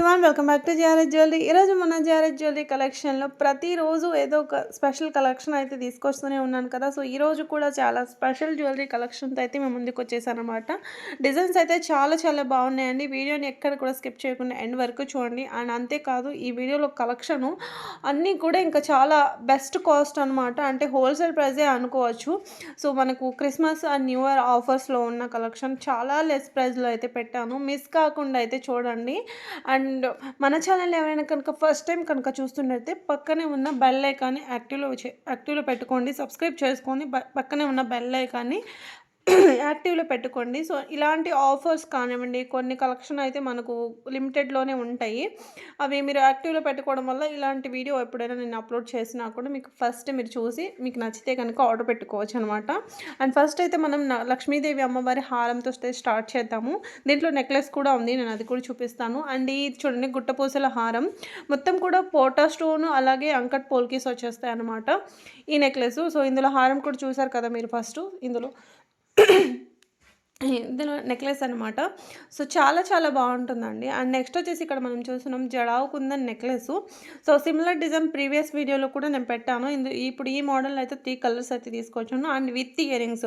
Everyone welcome back to GRS jewellery. ఈరోజు మన GRS jewellery కలెక్షన్లో ప్రతిరోజు ఏదో ఒక స్పెషల్ కలెక్షన్ అయితే తీసుకొస్తూనే ఉన్నాను కదా. సో ఈరోజు కూడా చాలా స్పెషల్ జ్యువెలరీ కలెక్షన్తో అయితే మేము ముందుకు వచ్చేసాను అనమాట. డిజైన్స్ అయితే చాలా చాలా బాగున్నాయండి. వీడియోని ఎక్కడ కూడా స్కిప్ చేయకుండా ఎండ్ వరకు చూడండి. అండ్ అంతేకాదు ఈ వీడియోలో కలెక్షను అన్నీ కూడా ఇంకా చాలా బెస్ట్ కాస్ట్ అనమాట. అంటే హోల్సేల్ ప్రైజే అనుకోవచ్చు. సో మనకు క్రిస్మస్ అండ్ న్యూ ఇయర్ ఆఫర్స్లో ఉన్న కలెక్షన్ చాలా లెస్ ప్రైస్లో అయితే పెట్టాను. మిస్ కాకుండా అయితే చూడండి. అండ్ మన ఛానల్ ఎవరైనా కనుక ఫస్ట్ టైం కనుక చూస్తున్నట్లయితే పక్కనే ఉన్న బెల్ ఐకాన్ని యాక్టివ్లో పెట్టుకోండి. సబ్స్క్రైబ్ చేసుకొని పక్కనే ఉన్న బెల్ ఐకాన్ని యాక్టివ్లో పెట్టుకోండి. సో ఇలాంటి ఆఫర్స్ కానివ్వండి, కొన్ని కలెక్షన్ అయితే మనకు లిమిటెడ్లోనే ఉంటాయి. అవి మీరు యాక్టివ్లో పెట్టుకోవడం వల్ల ఇలాంటి వీడియో ఎప్పుడైనా నేను అప్లోడ్ చేసినా కూడా మీకు ఫస్ట్ మీరు చూసి మీకు నచ్చితే కనుక ఆర్డర్ పెట్టుకోవచ్చు అనమాట. అండ్ ఫస్ట్ అయితే మనం లక్ష్మీదేవి అమ్మవారి హారంతో స్టార్ట్ చేద్దాము. దీంట్లో నెక్లెస్ కూడా ఉంది, నేను అది కూడా చూపిస్తాను. అండ్ ఈ చూడండి గుట్టపూసల హారం మొత్తం కూడా పోటా స్టోన్ అలాగే అంకట్ పోల్కీస్ వచ్చేస్తాయి అనమాట ఈ నెక్లెస్. సో ఇందులో హారం కూడా చూసారు కదా మీరు ఫస్ట్. ఇందులో నెక్లెస్ అనమాట. సో చాలా చాలా బాగుంటుందండి. అండ్ నెక్స్ట్ వచ్చేసి ఇక్కడ మనం చూస్తున్నాం jadau kundan necklace. So similar design previous వీడియోలో కూడా నేను పెట్టాను. ఇప్పుడు ఈ మోడల్ అయితే 3 కలర్స్ అయితే తీసుకొచ్చాను. And with ear rings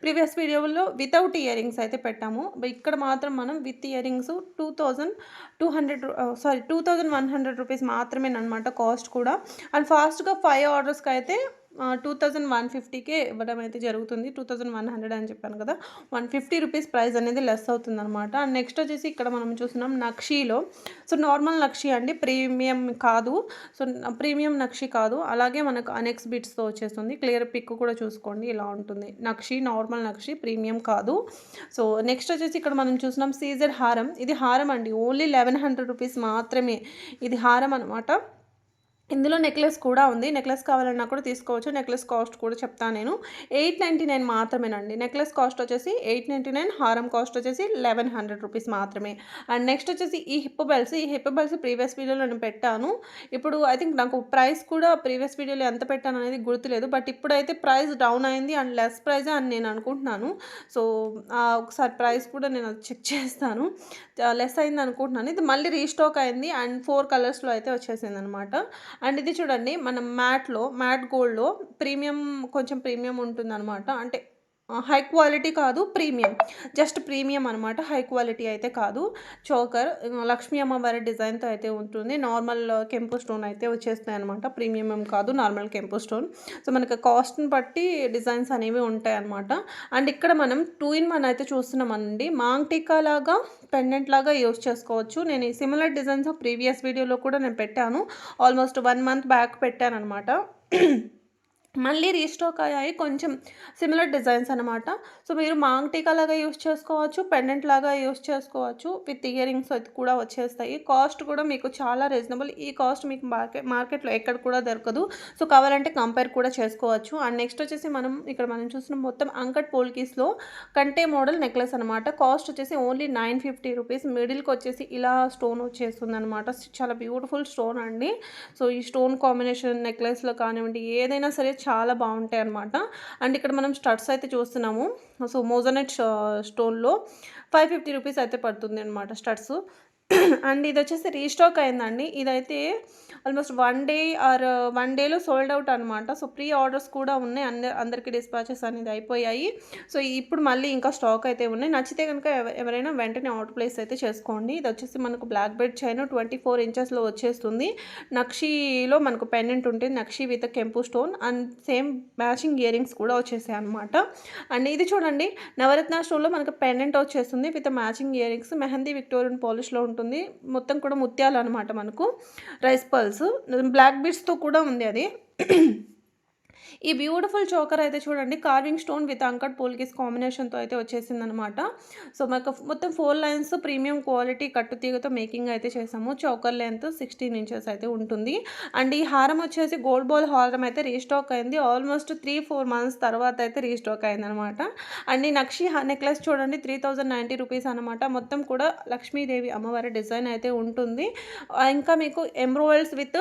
previous వీడియోలో వితౌట్ ఇయర్ రింగ్స్ అయితే పెట్టాము. ఇక్కడ మాత్రం మనం విత్ ఇయర్ రింగ్స్ 2100 రూపీస్ మాత్రమే అనమాట కాస్ట్ కూడా. అండ్ ఫాస్ట్గా 5 ఆర్డర్స్కి అయితే 2150కే ఇవ్వడం అయితే జరుగుతుంది. 2100 అని చెప్పాను కదా, 150 రూపీస్ ప్రైస్ అనేది లెస్ అవుతుంది అనమాట. అండ్ నెక్స్ట్ వచ్చేసి ఇక్కడ మనం చూస్తున్నాం నక్షీలో. సో నార్మల్ నక్షి అండి, ప్రీమియం కాదు. సో ప్రీమియం నక్షి కాదు. అలాగే మనకు అనెక్స్ బిట్స్తో వచ్చేస్తుంది. క్లియర్ పిక్ కూడా చూసుకోండి, ఇలా ఉంటుంది నక్షి. నార్మల్ నక్షి, ప్రీమియం కాదు. సో నెక్స్ట్ వచ్చేసి ఇక్కడ మనం చూస్తున్నాం సీజర్ హారం. ఇది హారం అండి, ఓన్లీ 1100 రూపీస్ మాత్రమే ఇది హారం అనమాట. ఇందులో నెక్లెస్ కూడా ఉంది. నెక్లెస్ కావాలన్నా కూడా తీసుకోవచ్చు. నెక్లెస్ కాస్ట్ కూడా చెప్తాను నేను. 899 మాత్రమేనండి. నెక్లెస్ కాస్ట్ వచ్చేసి 899, హారం కాస్ట్ వచ్చేసి 1100 రూపీస్ మాత్రమే. అండ్ నెక్స్ట్ వచ్చేసి ఈ హిప్ బెల్ట్స్ ప్రీవియస్ వీడియోలో నేను పెట్టాను. ఇప్పుడు ఐ థింక్ నాకు ప్రైస్ కూడా ప్రీవియస్ వీడియోలో ఎంత పెట్టాను అనేది గుర్తులేదు. బట్ ఇప్పుడైతే ప్రైస్ డౌన్ అయింది అండ్ లెస్ ప్రైజే అని నేను అనుకుంటున్నాను. సో ఒకసారి ప్రైస్ కూడా నేను చెక్ చేస్తాను. లెస్ అయింది అనుకుంటున్నాను. ఇది మళ్ళీ రీస్టాక్ అయింది అండ్ 4 కలర్స్లో అయితే వచ్చేసింది అనమాట. అండ్ ఇది చూడండి మనం మ్యాట్ గోల్డ్లో కొంచెం ప్రీమియం ఉంటుందన్నమాట. అంటే హై క్వాలిటీ కాదు, జస్ట్ ప్రీమియం అనమాట. హై క్వాలిటీ అయితే కాదు. చోకర్ లక్ష్మీ అమ్మవారి డిజైన్తో అయితే ఉంటుంది. నార్మల్ కెంపు స్టోన్ అయితే వచ్చేస్తాయి అనమాట. ప్రీమియం కాదు, నార్మల్ కెంపు స్టోన్. సో మనకి కాస్ట్ని బట్టి డిజైన్స్ అనేవి ఉంటాయి అనమాట. అండ్ ఇక్కడ మనం 2-in-1 అయితే చూస్తున్నామండి. మాంగ్ టీకా లాగా పెండెంట్ లాగా యూజ్ చేసుకోవచ్చు. నేను ఈ సిమిలర్ డిజైన్స్ ప్రీవియస్ వీడియోలో కూడా నేను పెట్టాను. ఆల్మోస్ట్ 1 మంత్ బ్యాక్ పెట్టాను అనమాట. మళ్ళీ రీస్టాక్ అయ్యాయి కొంచెం సిమిలర్ డిజైన్స్ అనమాట. సో మీరు మాంగ్ టీకా లాగా యూస్ చేసుకోవచ్చు, పెండెంట్ లాగా యూస్ చేసుకోవచ్చు. విత్ ఇయర్ రింగ్స్ అయితే కూడా వచ్చేస్తాయి. కాస్ట్ కూడా మీకు చాలా రీజనబుల్. ఈ కాస్ట్ మీకు మార్కెట్లో ఎక్కడ కూడా దొరకదు. సో కావాలంటే కంపేర్ కూడా చేసుకోవచ్చు. అండ్ నెక్స్ట్ వచ్చేసి మనం చూసిన మొత్తం అంకట్ పోల్కీస్లో కంటే మోడల్ నెక్లెస్ అనమాట. కాస్ట్ వచ్చేసి ఓన్లీ 950 రూపీస్. మిడిల్కి వచ్చేసి ఇలా స్టోన్ వచ్చేస్తుంది అనమాట. చాలా బ్యూటిఫుల్ స్టోన్ అండి. సో ఈ స్టోన్ కాంబినేషన్ నెక్లెస్లో కానివ్వండి ఏదైనా సరే చాలా బాగుంటాయి అనమాట. అండ్ ఇక్కడ మనం స్టడ్స్ అయితే చూస్తున్నాము. సో మోజనెట్ స్టోన్లో 550 రూపీస్ అయితే పడుతుంది అనమాట స్టడ్స్. అండ్ ఇది వచ్చేసి రీస్టాక్ అయిందండి. ఇదైతే ఆల్మోస్ట్ 1 డేలో సోల్డ్ అవుట్ అనమాట. సో ప్రీ ఆర్డర్స్ కూడా ఉన్నాయి. అందరికీ డిస్పాచెస్ అనేది అయిపోయాయి. సో ఇప్పుడు మళ్ళీ ఇంకా స్టాక్ అయితే ఉన్నాయి. నచ్చితే కనుక ఎవరైనా వెంటనే ఆర్డర్ ప్లేస్ అయితే చేసుకోండి. ఇది వచ్చేసి మనకు బ్లాక్ బెడ్ చైన్ 24 ఇంచెస్లో వచ్చేస్తుంది. నక్షీలో మనకు పెండెంట్ ఉంటుంది, నక్షి విత్ కెంపు stone and same matching ear rings కూడా వచ్చేసాయి అనమాట. అండ్ ఇది చూడండి నవరత్న స్టోన్లో మనకు పెండెంట్ వచ్చేస్తుంది with matching earrings. Mehndi Victorian పాలిష్లో ఉంటుంది. మొత్తం కూడా ముత్యాలు అనమాట. మనకు రైస్ పల్స్ బ్లాక్ బీడ్స్తో కూడా ఉంది అది. ఈ బ్యూటిఫుల్ చోకర్ అయితే చూడండి carving stone with uncut polkis కాంబినేషన్తో అయితే వచ్చేసింది అనమాట. సో మనకు మొత్తం 4 లైన్స్ ప్రీమియం క్వాలిటీ కట్టుతీగతో మేకింగ్ అయితే చేసాము. చోకర్ లెంత్ 16 ఇంచెస్ అయితే ఉంటుంది. అండ్ ఈ హారం వచ్చేసి గోల్డ్ బాల్ హారం అయితే రీస్టాక్ అయింది. ఆల్మోస్ట్ 3-4 మంత్స్ తర్వాత అయితే రీస్టాక్ అయింది అనమాట. అండ్ ఈ నక్షి నెక్లెస్ చూడండి 3090 రూపీస్ అనమాట. మొత్తం కూడా లక్ష్మీదేవి అమ్మవారి డిజైన్ అయితే ఉంటుంది. ఇంకా మీకు ఎంబ్రాయిడరీస్ విత్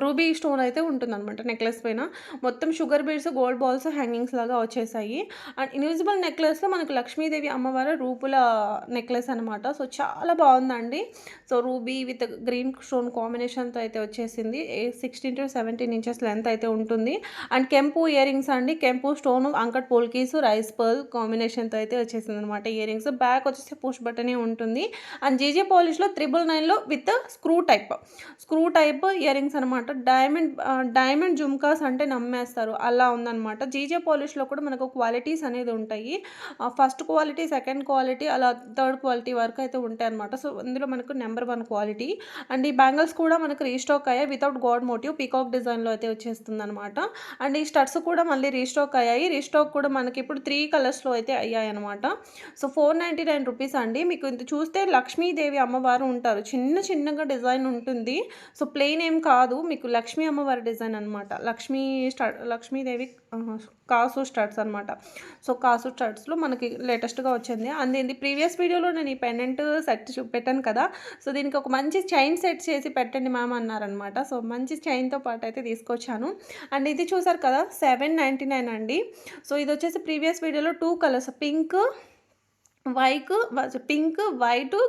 రూబీ స్టోన్ అయితే ఉంటుందనమాట నెక్లెస్ పైన. మొత్తం sugar beads, gold balls hangings లాగా వచ్చేసాయి. అండ్ ఇన్విజిబుల్ నెక్లెస్‌లో మనకు లక్ష్మీదేవి అమ్మవారి రూపుల నెక్లెస్ అనమాట. సో, చాలా బావుందండి. So, ruby with green stone కాంబినేషన్‌తో అయితే వచ్చేసింది. 16-17 ఇంచెస్ లెంత్ అయితే ఉంటుంది. అండ్ కెంపు ఇయర్ రింగ్స్ అండి. కెంపు stone, uncut polkis, rice pearl కాంబినేషన్‌తో అయితే వచ్చేసిందనమాట ఇయర్ రింగ్స్. బ్యాక్ వచ్చేసి పుష్ బటనే ఉంటుంది. అండ్ జీజే పాలిష్‌లో 999లో with screw type earrings అనమాట. డైమండ్ జుమ్కాస్ అంటే నమ్మేస్తారు. అలా ఉందనమాట. జీజే పాలిష్‌లో కూడా మనకు క్వాలిటీస్ అనేది ఉంటాయి. ఫస్ట్ క్వాలిటీ, సెకండ్ క్వాలిటీ అలా థర్డ్ క్వాలిటీ వరకు అయితే ఉంటాయన్నమాట. సో, ఇందులో మనకు నెంబర్ 1 క్వాలిటీ. అండ్ ఈ బ్యాంగిల్స్ కూడా మనకు రీస్టాక్ అయ్యాయి. వితౌట్ గాడ్ మోటివ్ పీకాక్ డిజైన్‌లో అయితే వచ్చేస్తుందనమాట. అండ్ ఈ స్టడ్స్ కూడా మళ్ళీ రీస్టాక్ అయ్యాయి. రీస్టాక్ కూడా మనకి ఇప్పుడు 3 కలర్స్‌లో అయితే అయ్యాయన్నమాట. సో, 499 రూపీస్ అండి. మీకు ఇది చూస్తే లక్ష్మీదేవి అమ్మవారు ఉంటారు. చిన్నగా డిజైన్ ఉంటుంది. సో, ప్లెయిన్ ఏం కాదు. మీకు లక్ష్మీ అమ్మవారి డిజైన్ అనమాట. లక్ష్మీదేవి కాసు స్టడ్స్ అనమాట. సో, కాసు స్టడ్స్‌లో మనకి లేటెస్ట్‌గా వచ్చింది. అండ్ ప్రీవియస్ వీడియోలో నేను ఈ పెండెంట్ సెట్ పెట్టాను కదా! సో, దీనికి ఒక మంచి చైన్ సెట్ చేసి పెట్టండి మ్యామ్ అన్నారనమాట. సో, మంచి చైన్‌తో పాటు అయితే తీసుకొచ్చాను. అండ్ ఇది చూసారు కదా! 799 అండి. సో, ఇదొచ్చేసి ప్రీవియస్ వీడియోలో 2 కలర్స్ పింక్, వైట్,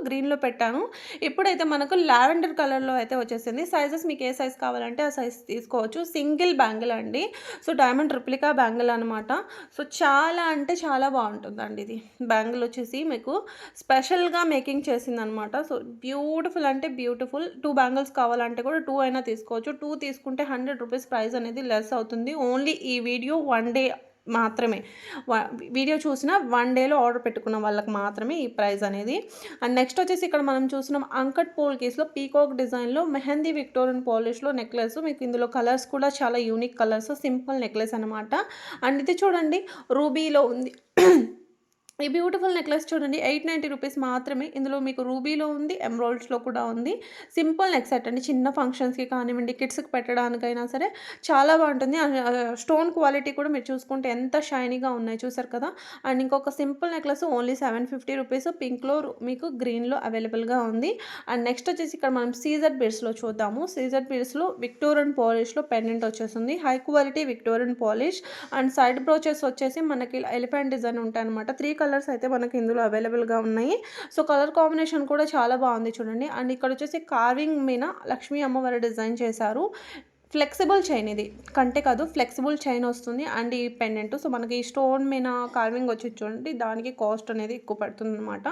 గ్రీన్‌లో పెట్టాను. ఇప్పుడైతే మనకు లావెండర్ కలర్‌లో అయితే వచ్చేసింది. సైజెస్ మీకు ఏ సైజ్ కావాలంటే ఆ సైజ్ తీసుకోవచ్చు. సింగిల్ బ్యాంగిల్ అండి. సో, డైమండ్ రిప్లికా బ్యాంగిల్ అనమాట. సో, చాలా అంటే చాలా బావుంటుందండి ఇది. బ్యాంగిల్ వచ్చేసి మీకు స్పెషల్‌గా మేకింగ్ చేసిందనమాట. సో, బ్యూటిఫుల్ అంటే బ్యూటిఫుల్. 2 బ్యాంగిల్స్ కావాలంటే కూడా 2 అయినా తీసుకోవచ్చు. 2 తీసుకుంటే 100 రూపీస్ ప్రైస్ అనేది లెస్ అవుతుంది. ఓన్లీ ఈ వీడియో 1 డే మాత్రమే. వ వీడియో చూసిన 1 డేలో ఆర్డర్ పెట్టుకున్న వాళ్ళకి మాత్రమే ఈ ప్రైస్ అనేది. అండ్ నెక్స్ట్ వచ్చేసి ఇక్కడ మనం చూస్తున్నాం అంకట్ పోల్కీస్‌లో పీకాక్ డిజైన్‌లో మెహందీ విక్టోరియన్ పాలిష్‌లో నెక్లెస్. మీకు ఇందులో కలర్స్ కూడా చాలా యూనిక్ కలర్స్. సింపుల్ నెక్లెస్ అనమాట. అండ్ ఇది చూడండి రూబీలో ఉంది. ఈ బ్యూటిఫుల్ నెక్లెస్ చూడండి 890 రూపీస్ మాత్రమే. ఇందులో మీకు రూబీలో ఉంది, ఎమరాల్డ్స్‌లో కూడా ఉంది. సింపుల్ నెక్ సెట్ అండి. చిన్న ఫంక్షన్స్‌కి కానివ్వండి, కిడ్స్‌కి పెట్టడానికైనా సరే చాలా బాగుంటుంది. స్టోన్ క్వాలిటీ కూడా మీరు చూసుకుంటే ఎంత షైనీగా ఉన్నాయి చూసారు కదా! అండ్ ఇంకొక సింపుల్ నెక్లెస్ ఓన్లీ 750 రూపీస్ పింక్‌లో మీకు గ్రీన్‌లో అవైలబుల్‌గా ఉంది. అండ్ నెక్స్ట్ వచ్చేసి ఇక్కడ మనం సీజర్ బీడ్స్‌లో చూద్దాము. సీజర్ బీడ్స్‌లో విక్టోరియన్ పాలిష్‌లో పెండెంట్ వచ్చేసింది. High quality Victorian polish and side brooches వచ్చేసి మనకి ఎలిఫెంట్ డిజైన్ ఉంటాయన్నమాట. 3 కలర్స్ అయితే మనకి ఇందులో అవైలబుల్‌గా ఉన్నాయి. సో, కలర్ కాంబినేషన్ కూడా చాలా బాగుంది చూడండి. అండ్ ఇక్కడ వచ్చేసి కార్వింగ్ మీద లక్ష్మీ అమ్మవారి డిజైన్ చేశారు. ఫ్లెక్సిబుల్ చైన్ ఇది. కంటే కాదు ఫ్లెక్సిబుల్ చైన్ వస్తుంది. అండ్ ఈ పెండెంట్ సో, మనకి ఈ స్టోన్ మీద కార్వింగ్ వచ్చి చూడండి. దానికి కాస్ట్ అనేది ఎక్కువ పడుతుందనమాట.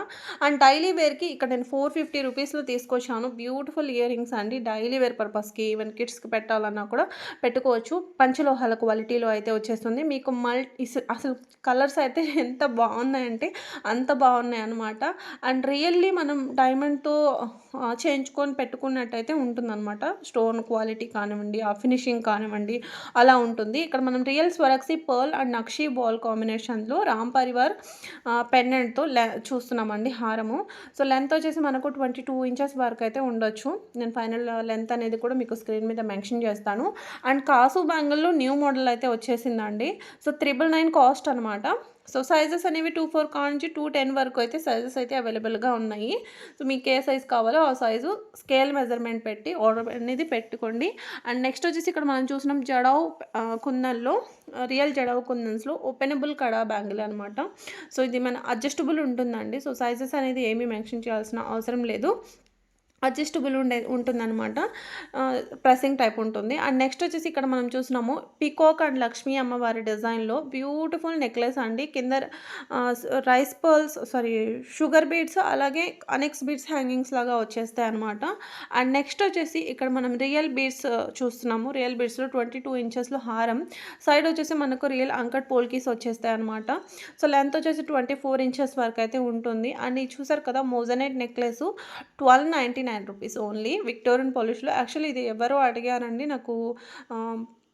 అండ్ డైలీ వేర్‌కి ఇక్కడ నేను 450 రూపీస్‌లో తీసుకొచ్చాను. బ్యూటిఫుల్ ఇయర్ రింగ్స్ అండి. డైలీ వేర్ పర్పస్‌కి ఈవెన్ కిడ్స్‌కి పెట్టాలన్నా కూడా పెట్టుకోవచ్చు. పంచలోహాల క్వాలిటీలో అయితే వచ్చేస్తుంది. మీకు అసలు కలర్స్ అయితే ఎంత బాగున్నాయంటే అంత బాగున్నాయన్నమాట. అండ్ రియల్లీ మనం డైమండ్‌తో చేయించుకొని పెట్టుకున్నట్టయితే ఉంటుందన్నమాట. స్టోన్ క్వాలిటీ కానివ్వండి, ఆ ఫినిషింగ్ కానివ్వండి అలా ఉంటుంది. ఇక్కడ మనం real స్వరక్సీ pearl and nakshi ball కాంబినేషన్‌లో రామ్ పరివార్ పెండెంట్‌తో చూస్తున్నామండి హారము. సో, లెంత్ వచ్చేసి మనకు 22 ఇంచెస్ వరకు అయితే ఉండొచ్చు. నేను ఫైనల్ లెంత్ అనేది కూడా మీకు స్క్రీన్ మీద మెన్షన్ చేస్తాను. అండ్ కాసు బ్యాంగిల్‌లో న్యూ మోడల్ అయితే వచ్చేసిందండి. సో, 999 కాస్ట్ అనమాట. సో, సైజెస్ అనేవి 24 కానుంచి 210 వరకు అయితే సైజెస్ అయితే అవైలబుల్‌గా ఉన్నాయి. సో, మీకు ఏ సైజ్ కావాలో ఆ సైజు స్కేల్ మెజర్‌మెంట్ పెట్టి ఆర్డర్ అనేది పెట్టుకోండి. అండ్ నెక్స్ట్ వచ్చేసి ఇక్కడ మనం చూసినాం కుందన్‌లో రియల్ జడావ్ కుందన్స్‌లో ఓపెనబుల్ కడా బ్యాంగిల్ అనమాట. సో, ఇది మన అడ్జస్టబుల్ ఉంటుందండి. సో, సైజెస్ అనేది ఏమీ మెన్షన్ చేయాల్సిన అవసరం లేదు. అడ్జస్టబుల్ ఉంటుందన్నమాట. ప్రెసింగ్ టైప్ ఉంటుంది. అండ్ నెక్స్ట్ వచ్చేసి ఇక్కడ మనం చూసినాము పీకాక్ అండ్ లక్ష్మీ అమ్మవారి డిజైన్‌లో బ్యూటిఫుల్ నెక్లెస్ అండి. కింద షుగర్ బీడ్స్ అలాగే అనెక్స్ బీడ్స్ హ్యాంగింగ్స్ లాగా వచ్చేస్తాయన్నమాట. అండ్ నెక్స్ట్ వచ్చేసి ఇక్కడ మనం రియల్ బీడ్స్ చూస్తున్నాము. రియల్ బీడ్స్‌లో 22 ఇంచెస్‌లో హారం. సైడ్ వచ్చేసి మనకు రియల్ అంకట్ పోల్కీస్ వచ్చేస్తాయన్నమాట. సో, లెంత్ వచ్చేసి 24 ఇంచెస్ వరకు అయితే ఉంటుంది. అండ్ ఇది చూసారు కదా moissanite necklace 1299 rupees only Victorian పాలిష్‌లో. యాక్చువల్లీ ఇది ఎవరో అడిగారండి. నాకు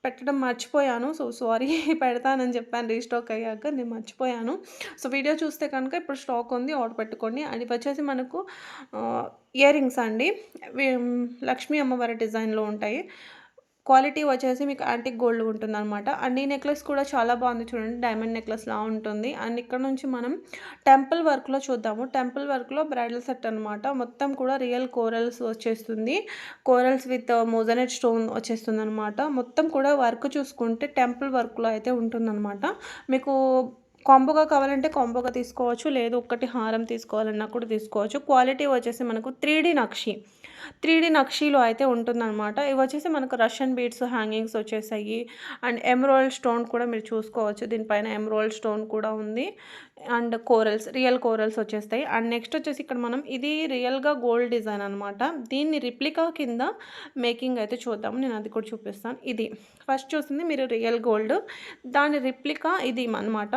పెట్టడం మర్చిపోయాను. సో, సారీ పెడతానని చెప్పాను రీస్టాక్ అయ్యాక. నేను మర్చిపోయాను. సో, వీడియో చూస్తే కనుక ఇప్పుడు స్టాక్ ఉంది. ఆర్డర్ పెట్టుకోండి. అండ్ ఇవి వచ్చేసి మనకు ఇయర్ రింగ్స్ అండి. లక్ష్మీ అమ్మవారి డిజైన్‌లో ఉంటాయి. క్వాలిటీ వచ్చేసి మీకు యాంటిక్ గోల్డ్ ఉంటుందనమాట. అండ్ ఈ నెక్లెస్ కూడా చాలా బాగుంది చూడండి. డైమండ్ నెక్లెస్‌లా ఉంటుంది. అండ్ ఇక్కడ నుంచి మనం టెంపుల్ వర్క్‌లో చూద్దాము. టెంపుల్ వర్క్‌లో బ్రైడల్ సెట్ అనమాట. మొత్తం కూడా రియల్ కోరల్స్ వచ్చేస్తుంది. కోరల్స్ విత్ మోజనైట్ స్టోన్ వచ్చేస్తుందనమాట. మొత్తం కూడా వర్క్ చూసుకుంటే టెంపుల్ వర్క్‌లో అయితే ఉంటుందనమాట. మీకు కాంబోగా కావాలంటే కాంబోగా తీసుకోవచ్చు. లేదు ఒక్కటి హారం తీసుకోవాలన్నా కూడా తీసుకోవచ్చు. క్వాలిటీ వచ్చేసి మనకు 3D నక్షి. 3D నక్షీలో అయితే ఉంటుందనమాట. ఇవి వచ్చేసి మనకు రష్యన్ బీడ్స్ హ్యాంగింగ్స్ వచ్చేసాయి. అండ్ ఎమరాల్డ్ స్టోన్ కూడా మీరు చూసుకోవచ్చు. దీనిపైన ఎమరాల్డ్ స్టోన్ కూడా ఉంది. అండ్ కోరల్స్, రియల్ కోరల్స్ వచ్చేస్తాయి. అండ్ నెక్స్ట్ వచ్చేసి ఇక్కడ మనం ఇది రియల్‌గా గోల్డ్ డిజైన్ అనమాట. దీన్ని రిప్లికా కింద మేకింగ్ అయితే చూద్దాము. నేను అది కూడా చూపిస్తాను. ఇది ఫస్ట్ చూసింది మీరు రియల్ గోల్డ్. దాని రిప్లికా ఇది అనమాట.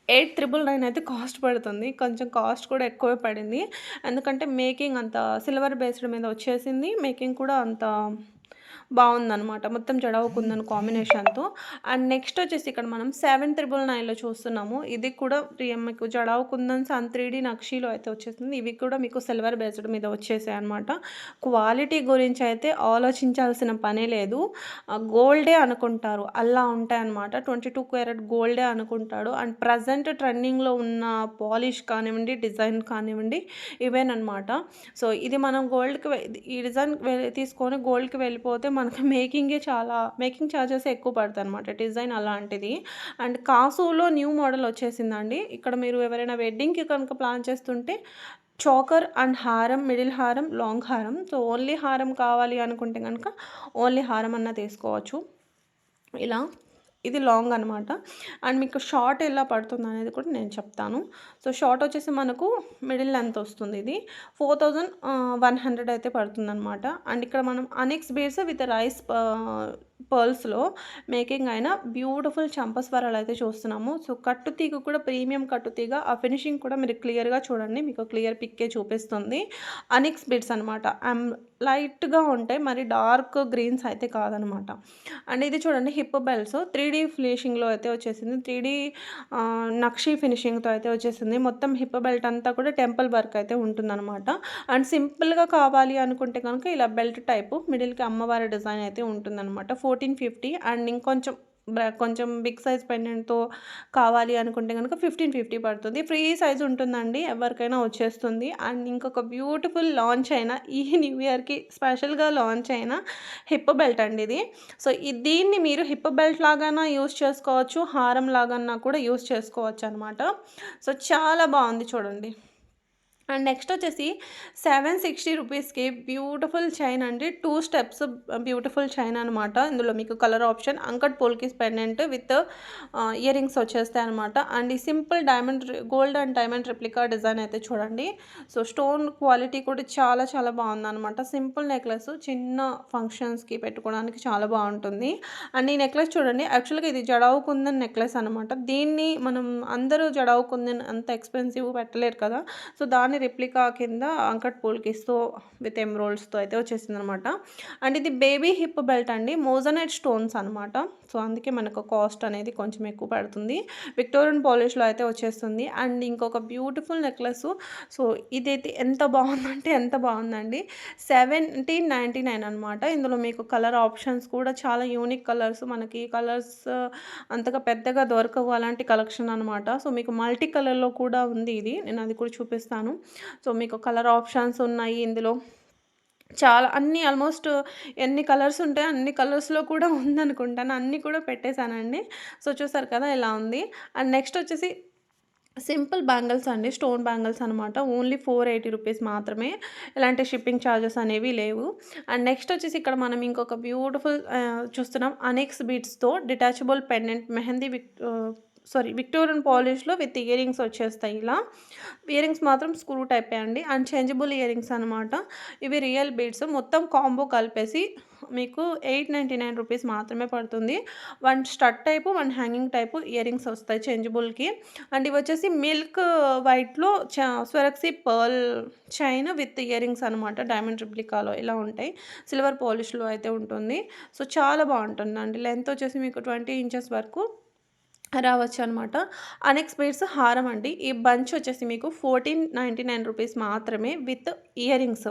8,999 అయితే కాస్ట్ పడుతుంది. కొంచెం కాస్ట్ కూడా ఎక్కువే పడింది. ఎందుకంటే మేకింగ్ అంత సిల్వర్ బేస్డ్ మీద వచ్చేసింది. మేకింగ్ కూడా అంత బావుందనమాట. మొత్తం జడవు కుందన్ కాంబినేషన్‌తో. అండ్ నెక్స్ట్ వచ్చేసి ఇక్కడ మనం 7,999లో చూస్తున్నాము. ఇది కూడా మీకు జడావు కుందన్స్ అండ్ 3D నక్షీలో అయితే వచ్చేసింది. ఇవి కూడా మీకు సిల్వర్ బేస్డ్ మీద వచ్చేసాయన్నమాట. క్వాలిటీ గురించి అయితే ఆలోచించాల్సిన పనే లేదు. గోల్డే అనుకుంటారు. అలా ఉంటాయన్నమాట. 22 క్యారెట్ గోల్డే అనుకుంటాడు. అండ్ ప్రజెంట్ ట్రెండింగ్‌లో ఉన్న పాలిష్ కానివ్వండి, డిజైన్ కానివ్వండి ఇవేనన్నమాట. సో ఇది మనం ఈ డిజైన్ తీసుకొని గోల్డ్‌కి వెళ్ళిపోతే మనకి మేకింగ్ ఛార్జెస్ ఎక్కువ పడతాయన్నమాట. డిజైన్ అలాంటిది. అండ్ కాసులో న్యూ మోడల్ వచ్చేసిందండి. ఇక్కడ మీరు ఎవరైనా వెడ్డింగ్‌కి కనుక ప్లాన్ చేస్తుంటే చోకర్ అండ్ హారం, మిడిల్ హారం, లాంగ్ హారం. సో ఓన్లీ హారం కావాలి అనుకుంటే గనుక ఓన్లీ హారం అన్నా తీసుకోవచ్చు. ఇలా ఇది లాంగ్ అనమాట. అండ్ మీకు షార్ట్ ఎలా పడుతుందనేది కూడా నేను చెప్తాను. సో షార్ట్ వచ్చేసి మనకు మిడిల్ లెంత్ వస్తుంది. ఇది 4,100 అయితే పడుతుందనమాట. అండ్ ఇక్కడ మనం అనిక్స్ బీడ్స్ విత్ రైస్ పర్ల్స్‌లో మేకింగ్ అయిన బ్యూటిఫుల్ చంపస్వరాలు అయితే చూస్తున్నాము. సో కట్టుతీగ కూడా ప్రీమియం కట్టుతీగ. ఆ ఫినిషింగ్ కూడా మీరు క్లియర్‌గా చూడండి. మీకు క్లియర్ పిక్కే చూపిస్తుంది. అనిక్స్ బీడ్స్ అనమాట. లైట్‌గా ఉంటాయి. మరి డార్క్ గ్రీన్స్ అయితే కాదనమాట. అండ్ ఇది చూడండి హిప్ బెల్ట్స్ 3D ఫినిషింగ్‌లో అయితే వచ్చేసింది. 3D నక్షి ఫినిషింగ్‌తో అయితే వచ్చేసింది. మొత్తం హిప్ బెల్ట్ అంతా కూడా టెంపుల్ వర్క్ అయితే ఉంటుందన్నమాట. అండ్ సింపుల్‌గా కావాలి అనుకుంటే కనుక ఇలా బెల్ట్ టైపు మిడిల్‌కి అమ్మవారి డిజైన్ అయితే ఉంటుందన్నమాట. 1450 అండ్ కొంచెం బిగ్ సైజ్ పెండెంట్‌తో కావాలి అనుకుంటే గనుక 1550 పడుతుంది. ఫ్రీ సైజ్ ఉంటుందండి. ఎవరికైనా వచ్చేస్తుంది. అండ్ ఇంకొక బ్యూటిఫుల్ లాంచ్ అయిన ఈ న్యూ ఇయర్‌కి స్పెషల్‌గా లాంచ్ అయిన హిప్ బెల్ట్ అండి ఇది. సో దీన్ని మీరు హిప్ బెల్ట్ లాగానా యూజ్ చేసుకోవచ్చు. హారం లాగన్నా కూడా యూజ్ చేసుకోవచ్చనమాట. సో చాలా బాగుంది చూడండి. అండ్ నెక్స్ట్ వచ్చేసి 760 రూపీస్‌కి బ్యూటిఫుల్ చైన్ అండి. 2 స్టెప్స్ బ్యూటిఫుల్ చైన్ అనమాట. ఇందులో మీకు colour option uncut polkis pendant with earrings వచ్చేస్తాయన్నమాట. అండ్ ఈ simple gold and diamond replica design అయితే చూడండి. సో స్టోన్ క్వాలిటీ కూడా చాలా చాలా బాగుందనమాట. సింపుల్ నెక్లెస్ చిన్న ఫంక్షన్స్‌కి పెట్టుకోవడానికి చాలా బాగుంటుంది. అండ్ ఈ నెక్లెస్ చూడండి. యాక్చువల్‌గా ఇది జడావు కుందన్ నెక్లెస్ అనమాట. దీన్ని మనం అందరూ జడావు కుందన్ అంత ఎక్స్పెన్సివ్ పెట్టలేరు కదా! సో దాన్ని రిప్లికా కింద అంకట్ పోల్కిస్‌తో విత్ ఎమరాల్డ్స్‌తో అయితే వచ్చేసిందనమాట. అండ్ ఇది బేబీ హిప్ బెల్ట్ అండి. మోజనైట్ స్టోన్స్ అనమాట. సో అందుకే మనకు కాస్ట్ అనేది కొంచెం ఎక్కువ పడుతుంది. విక్టోరియన్ పాలిష్‌లో అయితే వచ్చేస్తుంది. అండ్ ఇంకొక బ్యూటిఫుల్ నెక్లెస్. సో ఇదైతే ఎంత బాగుందంటే ఎంత బాగుందండి. 1799 అనమాట. ఇందులో మీకు కలర్ ఆప్షన్స్ కూడా చాలా యూనిక్ కలర్స్. మనకి కలర్స్ అంతగా పెద్దగా దొరకవు. అలాంటి కలెక్షన్ అనమాట. సో మీకు మల్టీ కలర్‌లో కూడా ఉంది ఇది. నేను అది కూడా చూపిస్తాను. సో మీకు కలర్ ఆప్షన్స్ ఉన్నాయి ఇందులో. చాలా అన్నీ ఆల్మోస్ట్ ఎన్ని కలర్స్ ఉంటాయో అన్ని కలర్స్‌లో కూడా ఉందనుకుంటాను. అన్నీ కూడా పెట్టేశానండి. సో చూసారు కదా ఎలా ఉంది. అండ్ నెక్స్ట్ వచ్చేసి సింపుల్ బ్యాంగిల్స్ అండి. స్టోన్ బ్యాంగిల్స్ అనమాట. ఓన్లీ 480 రూపీస్ మాత్రమే. ఎలాంటి షిప్పింగ్ ఛార్జెస్ అనేవి లేవు. అండ్ నెక్స్ట్ వచ్చేసి ఇక్కడ మనం ఇంకొక బ్యూటిఫుల్ చూస్తున్నాం అనిక్స్ బీడ్స్‌తో డిటాచబుల్ పెండెంట్ విక్టోరియన్ పాలిష్‌లో విత్ ఇయర్ రింగ్స్ వచ్చేస్తాయి ఇలా. ఇయర్ రింగ్స్ మాత్రం స్క్రూ టైపే అండి. అండ్ చేంజబుల్ ఇయర్ రింగ్స్ అనమాట. ఇవి రియల్ బీడ్స్. మొత్తం కాంబో కలిపేసి మీకు 899 రూపీస్ మాత్రమే పడుతుంది. 1 stud type, 1 hanging type earrings వస్తాయి చేంజబుల్‌కి. అండ్ ఇవి వచ్చేసి మిల్క్ వైట్‌లో Swarovski pearl chain with earrings అనమాట. డైమండ్ రిప్లికాలో ఇలా ఉంటాయి. సిల్వర్ పాలిష్‌లో అయితే ఉంటుంది. సో చాలా బాగుంటుందండి. లెంత్ వచ్చేసి మీకు 20 ఇంచెస్ వరకు రావచ్చనమాట. అనెక్స్ బీడ్స్ హారం అండి. ఈ బంచ్ వచ్చేసి మీకు 1499 రూపీస్ మాత్రమే విత్ ఇయర్ రింగ్స్.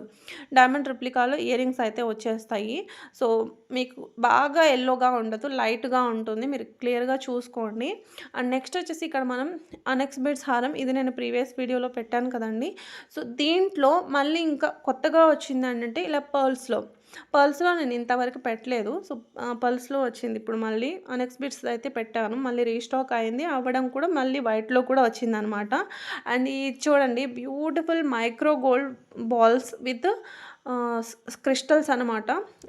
డైమండ్ రిప్లికాలో ఇయర్ రింగ్స్ అయితే వచ్చేస్తాయి. సో, మీకు బాగా యెల్లోగా ఉండదు. లైట్‌గా ఉంటుంది. మీరు క్లియర్‌గా చూసుకోండి. అండ్ నెక్స్ట్ వచ్చేసి ఇక్కడ మనం అనెక్స్ బీడ్స్ హారం ఇది నేను ప్రీవియస్ వీడియోలో పెట్టాను కదండీ! సో, దీంట్లో మళ్ళీ ఇంకా కొత్తగా వచ్చిందేంటంటే ఇలా పర్ల్స్‌లో నేను ఇంతవరకు పెట్టలేదు. సో, పర్ల్స్‌లో వచ్చింది ఇప్పుడు మళ్ళీ. అనెక్స్ బిట్స్ అయితే పెట్టాను. మళ్ళీ రీస్టాక్ అయింది. అవ్వడం కూడా మళ్ళీ వైట్‌లో కూడా వచ్చిందనమాట. అండ్ ఇది చూడండి beautiful micro gold balls with crystals అనమాట.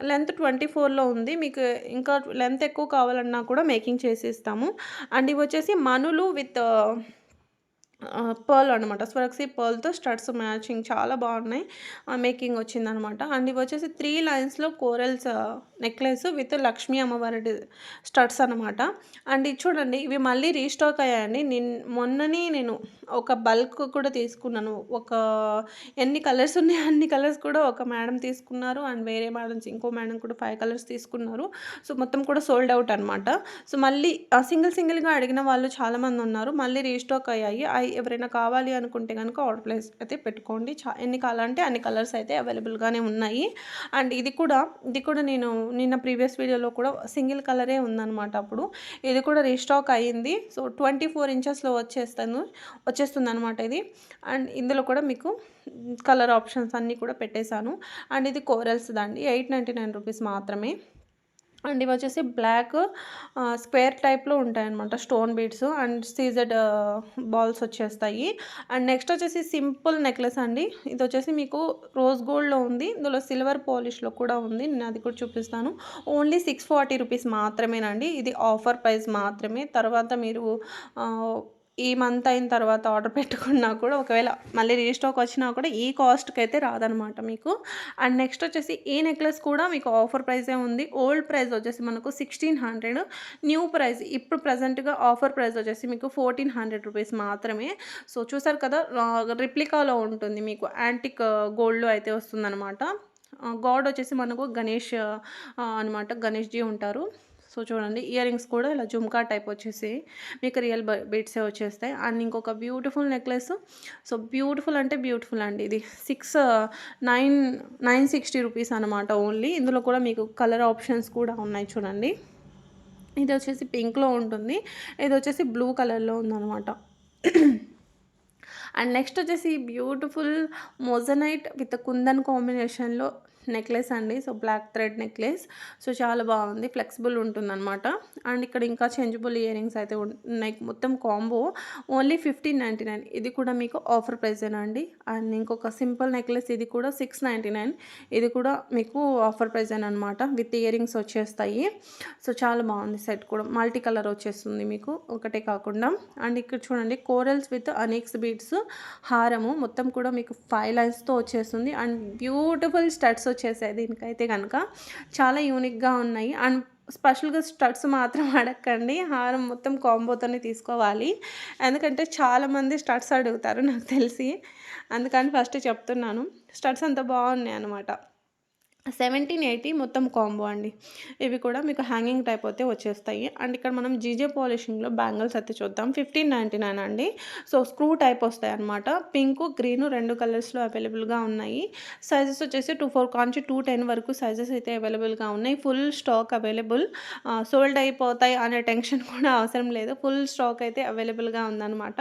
లెంత్ 24లో ఉంది. మీకు ఇంకా లెంత్ ఎక్కువ కావాలన్నా కూడా మేకింగ్ చేసి ఇస్తాము. అండ్ ఇవొచ్చేసి మనులు విత్ పర్ల్ అనమాట. స్వరక్సీ పర్ల్‌తో స్టడ్స్ మ్యాచింగ్ చాలా బాగున్నాయి. మేకింగ్ వచ్చిందనమాట. అండ్ ఇవొచ్చేసి 3 లైన్స్‌లో కోరల్స్ నెక్లెస్ విత్ లక్ష్మీ అమ్మవారి స్టడ్స్ అనమాట. అండ్ ఇది చూడండి ఇవి మళ్ళీ రీస్టాక్ అయ్యాయండి. మొన్ననే నేను ఒక బల్క్ కూడా తీసుకున్నాను. ఎన్ని కలర్స్ ఉన్నాయో అన్ని కలర్స్ కూడా ఒక మేడం తీసుకున్నారు. అండ్ వేరే మేడమ్స్ ఇంకో మేడం కూడా 5 కలర్స్ తీసుకున్నారు. సో, మొత్తం కూడా సోల్డ్ అవుట్ అనమాట. సో, మళ్ళీ సింగిల్‌గా అడిగిన వాళ్ళు చాలామంది ఉన్నారు. మళ్ళీ రీస్టాక్ అయ్యాయి. ఎవరైనా కావాలి అనుకుంటే గనుక ఆర్డర్ ప్లేస్ అయితే పెట్టుకోండి. ఎన్ని కావాలంటే అన్ని కలర్స్ అయితే అవైలబుల్‌గానే ఉన్నాయి. అండ్ ఇది కూడా నేను నిన్న ప్రీవియస్ వీడియోలో కూడా సింగిల్ కలరే ఉందనమాట అప్పుడు. ఇది కూడా రీస్టాక్ అయ్యింది. సో, 24 ఇంచెస్‌లో వచ్చేస్తుందనమాట ఇది. అండ్ ఇందులో కూడా మీకు కలర్ ఆప్షన్స్ అన్నీ కూడా పెట్టేశాను. అండ్ ఇది కోరల్స్‌దండి. 899 రూపీస్ మాత్రమే. అండ్ ఇవొచ్చేసి బ్లాక్ స్క్వేర్ టైప్‌లో ఉంటాయన్నమాట. Stone beads and CZ balls వచ్చేస్తాయి. అండ్ నెక్స్ట్ వచ్చేసి సింపుల్ నెక్లెస్ అండి. ఇదొచ్చేసి మీకు రోజ్ గోల్డ్‌లో ఉంది. ఇందులో సిల్వర్ పాలిష్‌లో కూడా ఉంది. నేను అది కూడా చూపిస్తాను. ఓన్లీ 640 రూపీస్ మాత్రమేనండి. ఇది ఆఫర్ ప్రైస్ మాత్రమే. తర్వాత మీరు ఆహ్, ఈ మంత్ అయిన తర్వాత ఆర్డర్ పెట్టుకున్నా కూడా ఒకవేళ మళ్ళీ రీస్టాక్ వచ్చినా కూడా ఈ కాస్ట్‌కి అయితే రాదనమాట మీకు. అండ్ నెక్స్ట్ వచ్చేసి ఈ నెక్లెస్ కూడా మీకు ఆఫర్ ప్రైసే ఉంది. ఓల్డ్ ప్రైస్ వచ్చేసి మనకు 1600, న్యూ ప్రైస్ ఇప్పుడు ప్రెజెంట్‌గా ఆఫర్ ప్రైస్ వచ్చేసి మీకు 1400 రూపీస్ మాత్రమే. సో, చూసారు కదా రిప్లికాలో ఉంటుంది మీకు యాంటిక్ గోల్డ్‌లో అయితే వస్తుందనమాట. గాడ్ వచ్చేసి మనకు గణేష్ అనమాట. గణేష్‌జీ ఉంటారు. సో, చూడండి ఇయర్ రింగ్స్ కూడా ఇలా జుమ్కా టైప్ వచ్చేసి మీకు రియల్ బీడ్సే వచ్చేస్తాయి. అండ్ ఇంకొక బ్యూటిఫుల్ నెక్లెస్. సో, బ్యూటిఫుల్ అంటే బ్యూటిఫుల్ అండి ఇది. 960 రూపీస్ అనమాట ఓన్లీ. ఇందులో కూడా మీకు కలర్ ఆప్షన్స్ కూడా ఉన్నాయి చూడండి. ఇది వచ్చేసి పింక్‌లో ఉంటుంది. ఇది వచ్చేసి బ్లూ కలర్‌లో ఉందనమాట. అండ్ నెక్స్ట్ వచ్చేసి బ్యూటిఫుల్ మొజనైట్ విత్ కుందన్ కాంబినేషన్‌లో నెక్లెస్ అండి. So, black thread necklace. So, చాలా బాగుంది. ఫ్లెక్సిబుల్ ఉంటుందన్నమాట. అండ్ ఇక్కడ ఇంకా చేంజబుల్ ఇయర్ రింగ్స్ అయితే ఉన్నాయి. మొత్తం కాంబో ఓన్లీ 1599. ఇది కూడా మీకు ఆఫర్ ప్రైసేనా అండి. అండ్ ఇంకొక సింపుల్ నెక్లెస్ ఇది కూడా 699. ఇది కూడా మీకు ఆఫర్ ప్రైసేనమాట. విత్ ఇయర్ రింగ్స్ వచ్చేస్తాయి. సో, చాలా బాగుంది సెట్ కూడా. మల్టీ కలర్ వచ్చేస్తుంది మీకు ఒకటే కాకుండా. అండ్ ఇక్కడ చూడండి కోరల్స్ విత్ అనెక్స్ బీడ్స్ హారము మొత్తం కూడా మీకు 5 లైన్స్‌తో వచ్చేస్తుంది. అండ్ బ్యూటిఫుల్ స్టడ్స్ వచ్చేసాయి దీనికైతే కనుక. చాలా యూనిక్‌గా ఉన్నాయి. అండ్ స్పెషల్‌గా స్టడ్స్ మాత్రం అడగకండి. హారం మొత్తం కాంబోతోనే తీసుకోవాలి. ఎందుకంటే చాలామంది స్టడ్స్ అడుగుతారు నాకు తెలిసి. అందుకని ఫస్ట్ చెప్తున్నాను. స్టడ్స్ అంత బాగున్నాయన్నమాట. 1780 మొత్తం కాంబో అండి. ఇవి కూడా మీకు హ్యాంగింగ్ టైప్ అయితే వచ్చేస్తాయి. అండ్ ఇక్కడ మనం జీజే పాలిషింగ్‌లో బ్యాంగిల్స్ అయితే చూద్దాం. 1599 అండి. సో, స్క్రూ టైప్ వస్తాయన్నమాట. పింకు, గ్రీను 2 కలర్స్‌లో అవైలబుల్‌గా ఉన్నాయి. సైజెస్ వచ్చేసి 24 కాంచి 210 వరకు సైజెస్ అయితే అవైలబుల్‌గా ఉన్నాయి. Full stock available. సోల్డ్ అయిపోతాయి అనే టెన్షన్ కూడా అవసరం లేదు. ఫుల్ స్టాక్ అయితే అవైలబుల్‌గా ఉందన్నమాట.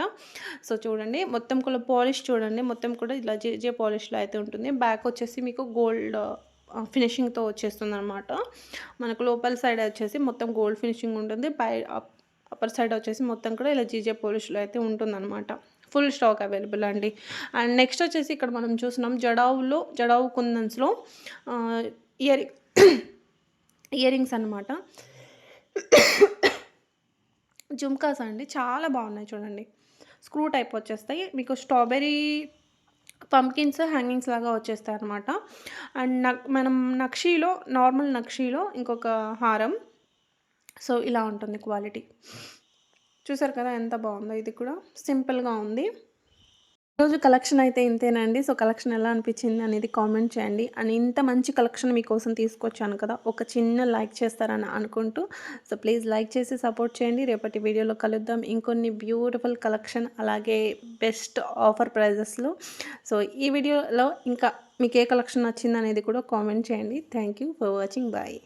సో, చూడండి మొత్తం కూడా పాలిష్ చూడండి. మొత్తం కూడా ఇలా జీజే పాలిష్‌లో అయితే ఉంటుంది. బ్యాక్ వచ్చేసి మీకు గోల్డ్ ఫినిషింగ్‌తో వచ్చేస్తుందనమాట. మనకు లోపల సైడ్ వచ్చేసి మొత్తం గోల్డ్ ఫినిషింగ్ ఉంటుంది. అప్పర్ సైడ్ వచ్చేసి మొత్తం కూడా ఇలా జీజే పాలిష్‌లో అయితే ఉంటుందనమాట. ఫుల్ స్టాక్ అవైలబుల్ అండి. అండ్ నెక్స్ట్ వచ్చేసి ఇక్కడ మనం చూస్తున్నాం జడావు కుందన్స్‌లో ఆహ్, ఇయర్ ఇయర్ రింగ్స్ అనమాట. జుమ్కాస్ అండి చాలా బాగున్నాయి చూడండి. స్క్రూ టైప్ వచ్చేస్తాయి. మీకు స్ట్రాబెర్రీ పంకిన్స్ హ్యాంగింగ్స్ లాగా వచ్చేస్తాయన్నమాట. అండ్ మనం నార్మల్ నక్షీలో ఇంకొక హారం. సో, ఇలా ఉంటుంది క్వాలిటీ. చూసారు కదా ఎంత బాగుందో ఇది కూడా సింపుల్‌గా ఉంది. రోజు కలెక్షన్ అయితే ఇంతేనండి. సో, కలెక్షన్ ఎలా అనిపించింది అనేది కామెంట్ చేయండి. అండ్ ఇంత మంచి కలెక్షన్ మీకోసం తీసుకొచ్చాను కదా! ఒక చిన్న లైక్ చేస్తారని అనుకుంటూ, సో, ప్లీజ్ లైక్ చేసి సపోర్ట్ చేయండి. రేపటి వీడియోలో కలుద్దాం. ఇంకొన్ని బ్యూటిఫుల్ కలెక్షన్ అలాగే బెస్ట్ ఆఫర్ ప్రైజెస్‌లో. సో, ఈ వీడియోలో ఇంకా మీకు ఏ కలెక్షన్ నచ్చిందనేది కూడా కామెంట్ చేయండి. Thank you for watching. Bye.